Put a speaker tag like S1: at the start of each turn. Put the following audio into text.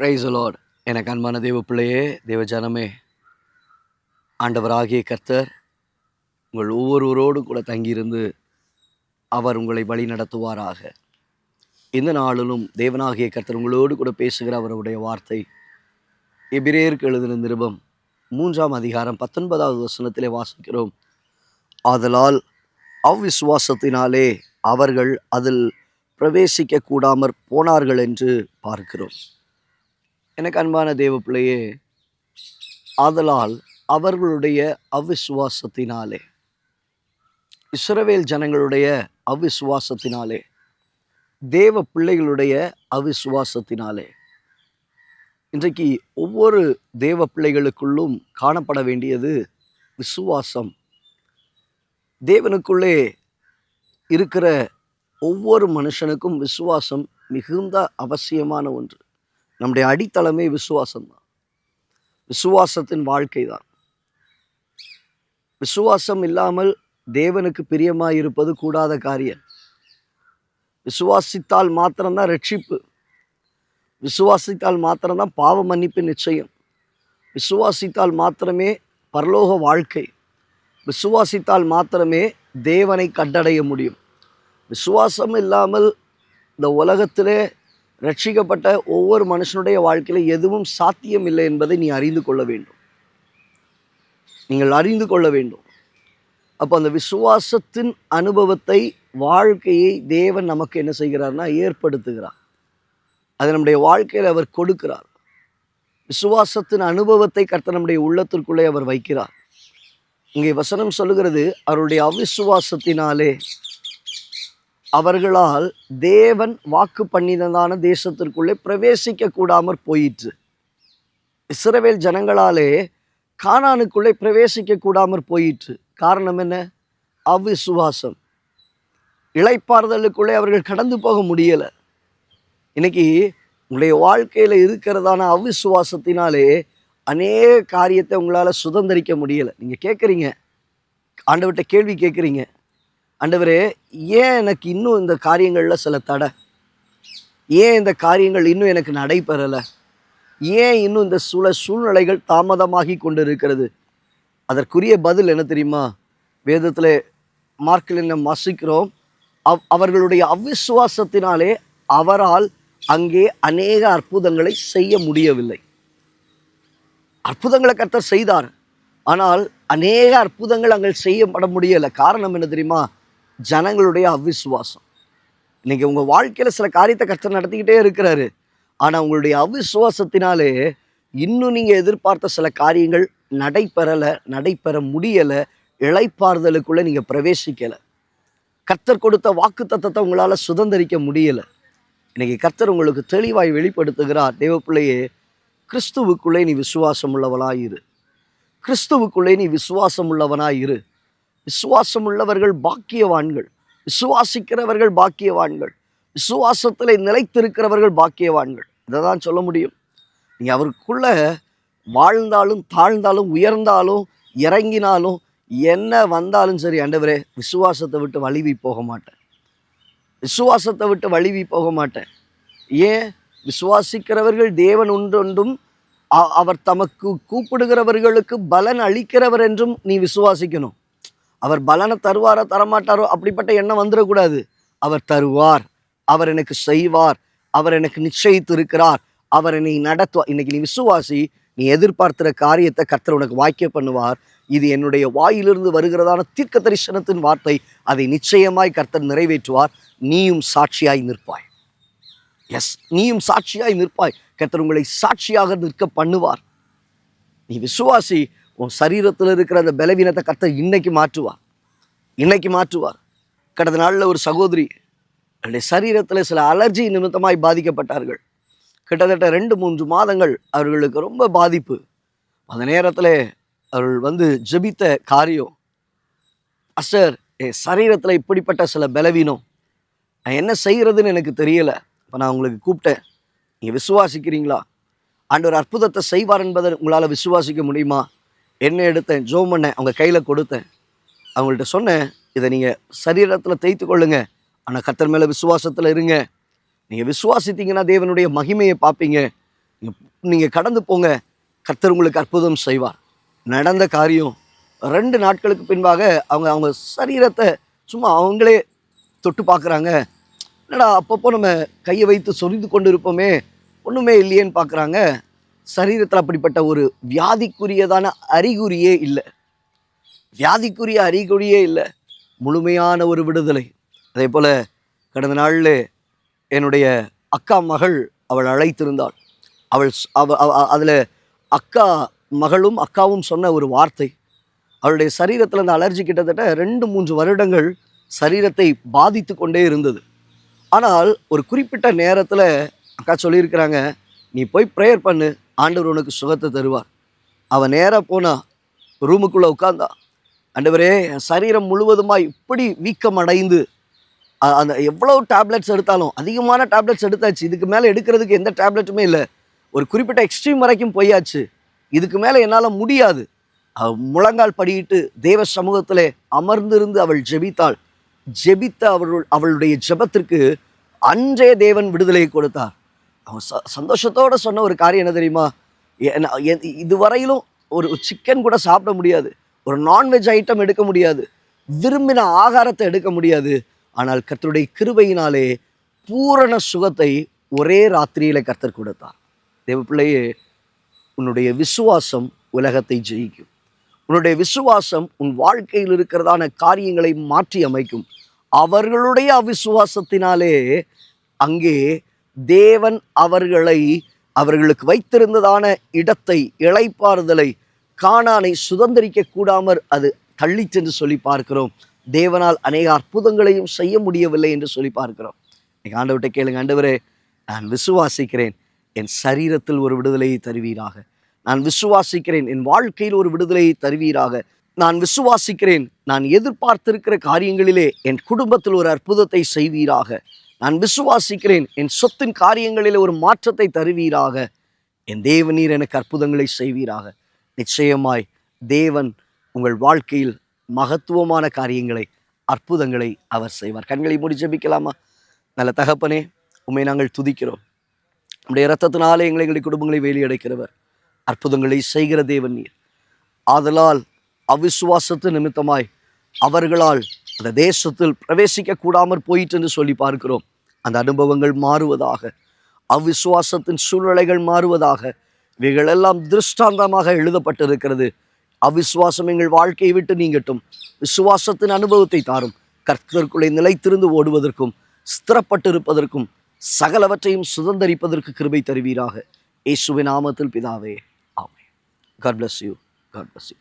S1: Praise the Lord. எனக்கு அன்பான தேவ பிள்ளையே, தேவ ஜனமே, ஆண்டவராகிய கர்த்தர் உங்கள் ஒவ்வொருவரோடு கூட தங்கியிருந்து அவர் உங்களை வழி நடத்துவாராக. இந்த நாளிலும் தேவனாகிய கர்த்தர் உங்களோடு கூட பேசுகிற அவருடைய வார்த்தை எபிரேயருக்கு எழுதின நிருபம் 3ஆம் அதிகாரம் 19வது வசனத்திலே வாசிக்கிறோம். ஆதலால் அவ்விசுவாசத்தினாலே அவர்கள் அதில் பிரவேசிக்க கூடாமற் போனார்கள் என்று பார்க்கிறோம். எனக்கு அன்பான தேவ பிள்ளையே, ஆதலால் அவர்களுடைய அவிசுவாசத்தினாலே, இஸ்ரவேல் ஜனங்களுடைய அவிசுவாசத்தினாலே, தேவ பிள்ளைகளுடைய அவிசுவாசத்தினாலே, இன்றைக்கு ஒவ்வொரு தேவ பிள்ளைகளுக்குள்ளும் காணப்பட வேண்டியது விசுவாசம். தேவனுக்குள்ளே இருக்கிற ஒவ்வொரு மனுஷனுக்கும் விசுவாசம் மிகுந்த அவசியமான ஒன்று. நம்முடைய அடித்தளமே விசுவாசம்தான். விசுவாசத்தின் வாழ்க்கை தான். விசுவாசம் இல்லாமல் தேவனுக்கு பிரியமாய் இருப்பது கூடாத காரியம். விசுவாசித்தால் மாத்திரம்தான் ரட்சிப்பு. விசுவாசித்தால் மாத்திரம்தான் பாவ மன்னிப்பு நிச்சயம். விசுவாசித்தால் மாத்திரமே பரலோக வாழ்க்கை. விசுவாசித்தால் மாத்திரமே தேவனை கண்டடைய முடியும். விசுவாசம் இல்லாமல் இந்த உலகத்திலே ரட்சிக்கப்பட்ட ஒவ்வொரு மனுஷனுடைய வாழ்க்கையில் எதுவும் சாத்தியம் இல்லை என்பதை நீ அறிந்து கொள்ள வேண்டும். நீங்கள் அறிந்து கொள்ள வேண்டும். அப்போ அந்த விசுவாசத்தின் அனுபவத்தை, வாழ்க்கையை தேவன் நமக்கு என்ன செய்கிறார்னா ஏற்படுத்துகிறார். அது நம்முடைய வாழ்க்கையில் அவர் கொடுக்கிறார். விசுவாசத்தின் அனுபவத்தை கர்த்தர் நம்முடைய உள்ளத்திற்குள்ளே அவர் வைக்கிறார். இங்கே வசனம் சொல்லுகிறது, அவருடைய அவிசுவாசத்தினாலே அவர்களால் தேவன் வாக்கு பண்ணினதான தேசத்திற்குள்ளே பிரவேசிக்க கூடாமற் போயிற்று. இஸ்ரவேல் ஜனங்களாலே கானானுக்குள்ளே பிரவேசிக்க கூடாமற் போயிற்று. காரணம் என்ன? அவிசுவாசம். இளைப்பாறுதலுக்குள்ளே அவர்கள் கடந்து போக முடியலை. இன்னைக்கு உங்களுடைய வாழ்க்கையில் இருக்கிறதான அவிசுவாசத்தினாலே அநேக காரியத்தை உங்களால் சுதந்திரிக்க முடியலை. நீங்கள் கேட்குறீங்க, ஆண்டவர்கிட்ட கேள்வி கேட்குறீங்க, ஆண்டவரே ஏன் எனக்கு இன்னும் இந்த காரியங்களில் சில தடை, ஏன் இந்த காரியங்கள் இன்னும் எனக்கு நடைபெறலை, ஏன் இன்னும் இந்த சூழ்நிலைகள் தாமதமாகி கொண்டு இருக்கிறது? அதற்குரிய பதில் என்ன தெரியுமா? வேதத்தில் மார்க்கில் நம்ம வாசிக்கிறோம், அவர்களுடைய அவிசுவாசத்தினாலே அவரால் அங்கே அநேக அற்புதங்களை செய்ய முடியவில்லை. அற்புதங்களை கர்த்தர் செய்தார், ஆனால் அநேக அற்புதங்கள் அங்கே செய்யப்பட முடியலை. காரணம் என்ன தெரியுமா? ஜனங்களுடைய அவிசுவாசம். இன்னைக்கு உங்கள் வாழ்க்கையில் சில காரியத்தை கர்த்தர் நடத்திக்கிட்டே இருக்கிறாரு, ஆனால் உங்களுடைய அவிசுவாசத்தினாலே இன்னும் நீங்கள் எதிர்பார்த்த சில காரியங்கள் நடைபெற முடியலை. இளைப்பாறுதலுக்குள்ளே நீங்கள் பிரவேசிக்கலை. கர்த்தர் கொடுத்த வாக்கு தத்தத்தை உங்களால் சுதந்திரிக்க முடியலை. இன்னைக்கு கர்த்தர் உங்களுக்கு தெளிவாய் வெளிப்படுத்துகிறார், தேவ பிள்ளையே, கிறிஸ்துவுக்குள்ளே நீ விசுவாசம் உள்ளவனாயிரு. கிறிஸ்துவுக்குள்ளே நீ விசுவாசம் உள்ளவனாயிரு. விசுவாசம் உள்ளவர்கள் பாக்கியவான்கள். விசுவாசிக்கிறவர்கள் பாக்கியவான்கள். விசுவாசத்தில் நிலைத்திருக்கிறவர்கள் பாக்கியவான்கள். இதை தான் சொல்ல முடியும். நீ அவருக்குள்ள வாழ்ந்தாலும் தாழ்ந்தாலும் உயர்ந்தாலும் இறங்கினாலும் என்ன வந்தாலும் சரி, ஆண்டவரே விசுவாசத்தை விட்டு வழுவி போக மாட்டேன். விசுவாசத்தை விட்டு வழுவி போக மாட்டேன். ஏன்? விசுவாசிக்கிறவர்கள் தேவன் ஒன்றொன்றும் அவர் தமக்கு கூப்பிடுகிறவர்களுக்கு பலன் அளிக்கிறவர் என்றும் நீ விசுவாசிக்கணும். அவர் பலனை தருவாரோ தரமாட்டாரோ அப்படிப்பட்ட எண்ணம் வந்துடக்கூடாது. அவர் தருவார், அவர் எனக்கு செய்வார், அவர் எனக்கு நிச்சயித்து இருக்கிறார், அவர் என்னை நடத்துவார். இன்னைக்கு நீ விசுவாசி, நீ எதிர்பார்க்கிற காரியத்தை கர்த்தர் உனக்கு வாக்கிய பண்ணுவார். இது என்னுடைய வாயிலிருந்து வருகிறதான தீர்க்க தரிசனத்தின் வார்த்தை. அதை நிச்சயமாய் கர்த்தர் நிறைவேற்றுவார். நீயும் சாட்சியாய் நிற்பாய். எஸ், நீயும் சாட்சியாய் நிற்பாய். கர்த்தர் உங்களை சாட்சியாக நிற்க பண்ணுவார். நீ விசுவாசி. உன் சரீரத்தில் இருக்கிற அந்த பலவீனத்தை கர்த்தர் இன்னைக்கு மாற்றுவார். கடந்த நாளில் ஒரு சகோதரி அவருடைய சரீரத்தில் சில அலர்ஜி நிமித்தமாய் பாதிக்கப்பட்டார்கள். கிட்டத்தட்ட 2-3 மாதங்கள் அவர்களுக்கு ரொம்ப பாதிப்பு. அந்த நேரத்தில் அவர்கள் ஜெபித்த காரியம், அஸ்டர் என் சரீரத்தில் இப்படிப்பட்ட சில பலவீனம், நான் என்ன செய்கிறதுன்னு எனக்கு தெரியலை. இப்போ நான் உங்களுக்கு கூப்பிட்டேன், நீங்கள் விசுவாசிக்கிறீங்களா? ஆண்டவர் அற்புதத்தை செய்வார் என்பதை உங்களால் விசுவாசிக்க முடியுமா? என்ன எடுத்தேன், ஜோம் பண்ணேன், அவங்க கையில் கொடுத்தேன். அவங்கள்ட்ட சொன்னேன், இதை நீங்கள் சரீரத்தில் தேய்த்து கொள்ளுங்க, ஆனால் கர்த்தர் மேலே விசுவாசத்தில் இருங்க. நீங்கள் விசுவாசித்தீங்கன்னா தேவனுடைய மகிமையை பார்ப்பீங்க. நீங்கள் கடந்து போங்க, கர்த்தர் உங்களுக்கு அற்புதம் செய்வார். நடந்த காரியம் 2 நாட்களுக்கு பின்பாக அவங்க அவங்க சரீரத்தை சும்மா அவங்களே தொட்டு பார்க்குறாங்க. என்னடா அப்பப்போ நம்ம கையை வைத்து சொரிந்து கொண்டு இருப்போமே, ஒன்றுமே இல்லையேன்னு பார்க்குறாங்க. சரீரத்தில் அப்படிப்பட்ட ஒரு வியாதிக்குரியதான அறிகுறியே இல்லை. வியாதிக்குரிய அறிகுறியே இல்லை. முழுமையான ஒரு விடுதலை. அதே போல் கடந்த நாளில் என்னுடைய அக்கா மகள் அவள் அழைத்திருந்தாள். அவள் அதில் அக்கா மகளும் அக்காவும் சொன்ன ஒரு வார்த்தை, அவளுடைய சரீரத்தில் அந்த அலர்ஜி கிட்டத்தட்ட 2-3 வருடங்கள் சரீரத்தை பாதித்து கொண்டே இருந்தது. ஆனால் ஒரு குறிப்பிட்ட நேரத்தில் அக்கா சொல்லியிருக்கிறாங்க, நீ போய் ப்ரேயர் பண்ணு, ஆண்டவர் உனக்கு சுகத்தை தருவார். அவன் நேராக போனா, ரூமுக்குள்ளே உட்கார்ந்தா, ஆண்டவரே என் சரீரம் முழுவதுமாய் இப்படி வீக்கம் அடைந்து அந்த எவ்வளோ டேப்லெட்ஸ் எடுத்தாலும், அதிகமான டேப்லெட்ஸ் எடுத்தாச்சு, இதுக்கு மேலே எடுக்கிறதுக்கு எந்த டேப்லெட்டுமே இல்லை, ஒரு குறிப்பிட்ட எக்ஸ்ட்ரீம் வரைக்கும் போயாச்சு, இதுக்கு மேலே என்னால் முடியாது. முழங்கால் படியிட்டு தேவ சமூகத்திலே அமர்ந்திருந்து அவள் ஜெபித்தாள். ஜெபித்த அவளுடைய ஜெபத்திற்கு அன்றே தேவன் விடுதலையை கொடுத்தார். அவன் சந்தோஷத்தோடு சொன்ன ஒரு காரியம் என்ன தெரியுமா, இதுவரையிலும் ஒரு சிக்கன் கூட சாப்பிட முடியாது, ஒரு நான்வெஜ் ஐட்டம் எடுக்க முடியாது, விரும்பின ஆகாரத்தை எடுக்க முடியாது, ஆனால் கர்த்தருடைய கிருபையினாலே பூரண சுகத்தை ஒரே ராத்திரியில கர்த்தர் கொடுத்தார். தேவ பிள்ளையே, உன்னுடைய விசுவாசம் உலகத்தை ஜெயிக்கும். உன்னுடைய விசுவாசம் உன் வாழ்க்கையில் இருக்கிறதான காரியங்களை மாற்றி அமைக்கும். அவர்களுடைய அவிசுவாசத்தினாலே அங்கே தேவன் அவர்களுக்கு வைத்திருந்ததான இடத்தை, இளைப்பாறுதலை, கானானை சுதந்திரிக்க கூடாமற் அது தள்ளிச் சென்று சொல்லி பார்க்கிறோம். தேவனால் அநேக அற்புதங்களையும் செய்ய முடியவில்லை என்று சொல்லி பார்க்கிறோம். இன்னைக்கு ஆண்டவர்கிட்ட கேளுங்க, ஆண்டவரே நான் விசுவாசிக்கிறேன், என் சரீரத்தில் ஒரு விடுதலையை தருவீராக. நான் விசுவாசிக்கிறேன், என் வாழ்க்கையில் ஒரு விடுதலையை தருவீராக. நான் விசுவாசிக்கிறேன், நான் எதிர்பார்த்திருக்கிற காரியங்களிலே என் குடும்பத்தில் ஒரு அற்புதத்தை செய்வீராக. நான் விசுவாசிக்கிறேன், என் சொத்தின் காரியங்களிலே ஒரு மாற்றத்தை தருவீராக. என் தேவனீர் எனக்கு அற்புதங்களை செய்வீராக. நிச்சயமாய் தேவன் உங்கள் வாழ்க்கையில் மகத்துவமான காரியங்களை, அற்புதங்களை அவர் செய்வார். கண்களை மூடி ஜெபிக்கலாமா? நல்ல தகப்பனே, உம்மை நாங்கள் துதிக்கிறோம். நம்முடைய இரத்தத்தினாலே எங்களை குடும்பங்களை வேலியடைக்கிறவர், அற்புதங்களை செய்கிற தேவன் நீர். ஆதலால் அவிசுவாசத்து நிமித்தமாய் அவர்களால் அந்த தேசத்தில் பிரவேசிக்க கூடாமற் போயிற்று என்று சொல்லி பார்க்கிறோம். அந்த அனுபவங்கள் மாறுவதாக, அவிசுவாசத்தின் சூழ்நிலைகள் மாறுவதாக. இவைகளெல்லாம் திருஷ்டாந்தமாக எழுதப்பட்டிருக்கிறது. அவிசுவாசம் எங்கள் வாழ்க்கையை விட்டு நீங்கட்டும். விசுவாசத்தின் அனுபவத்தை தாரும். கர்த்தருக்குள்ளே நிலைத்திருந்து ஓடுவதற்கும் ஸ்திரப்பட்டிருப்பதற்கும் சகலவற்றையும் சுதந்தரிப்பதற்கு கிருபை தருவீராக. இயேசுவின் நாமத்தில் பிதாவே, ஆமென். God bless you. God bless you.